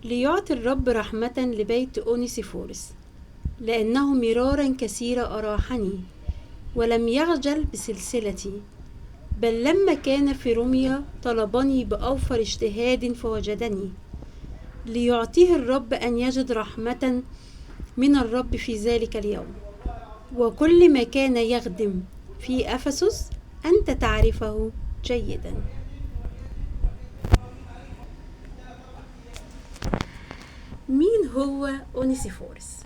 ليعطي الرب رحمة لبيت أونيسيفورس، لأنه مرارا كثيرا أراحني ولم يخجل بسلسلتي، بل لما كان في روميا طلبني بأوفر اجتهاد فوجدني. ليعطيه الرب أن يجد رحمة من الرب في ذلك اليوم. وكل ما كان يخدم في أفسس أنت تعرفه جيدا. مين هو أونيسيفورس؟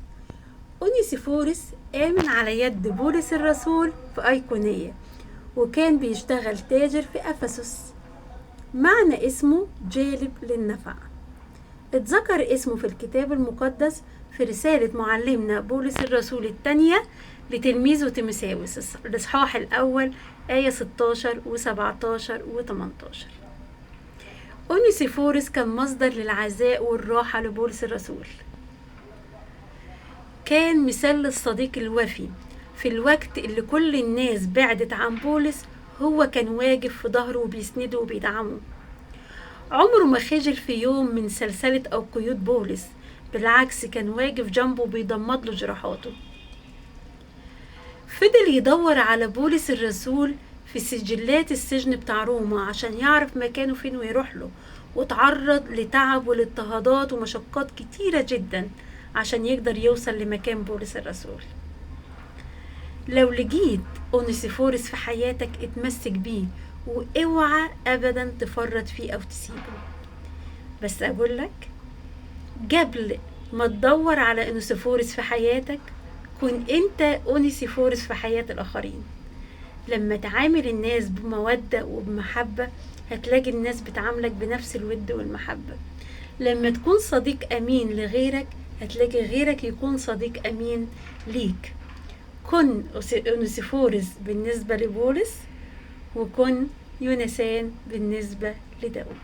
أونيسيفورس آمن على يد بولس الرسول في أيقونية، وكان بيشتغل تاجر في أفسس. معنى اسمه جالب للنفع. اتذكر اسمه في الكتاب المقدس في رسالة معلمنا بولس الرسول الثانية لتلميذه تيموثاوس، الإصحاح الأول آية 16 و17 و18. أونيسيفورس كان مصدر للعزاء والراحة لبولس الرسول. كان مثال للصديق الوفي في الوقت اللي كل الناس بعدت عن بولس، هو كان واقف في ظهره وبيسنده وبيدعمه. عمره ما خجل في يوم من سلسلة أو قيود بولس، بالعكس كان واقف جنبه بيضمد له جراحاته. فضل يدور على بولس الرسول في سجلات السجن بتاع روما عشان يعرف مكانه فين ويروح له، وتعرض لتعب والاضطهادات ومشقات كتيرة جدا عشان يقدر يوصل لمكان بولس الرسول. لو لقيت أونيسيفورس في حياتك اتمسك بيه، واوعى ابدا تفرط فيه او تسيبه. بس اقول لك، قبل ما تدور على أونيسيفورس في حياتك، كن انت أونيسيفورس في حياة الاخرين. لما تعامل الناس بمودة وبمحبة، هتلاقي الناس بتعاملك بنفس الود والمحبة. لما تكون صديق امين لغيرك، هتلاقي غيرك يكون صديق امين ليك. كن أونيسيفورس بالنسبة لبولس، وكن يونسان بالنسبة لداود.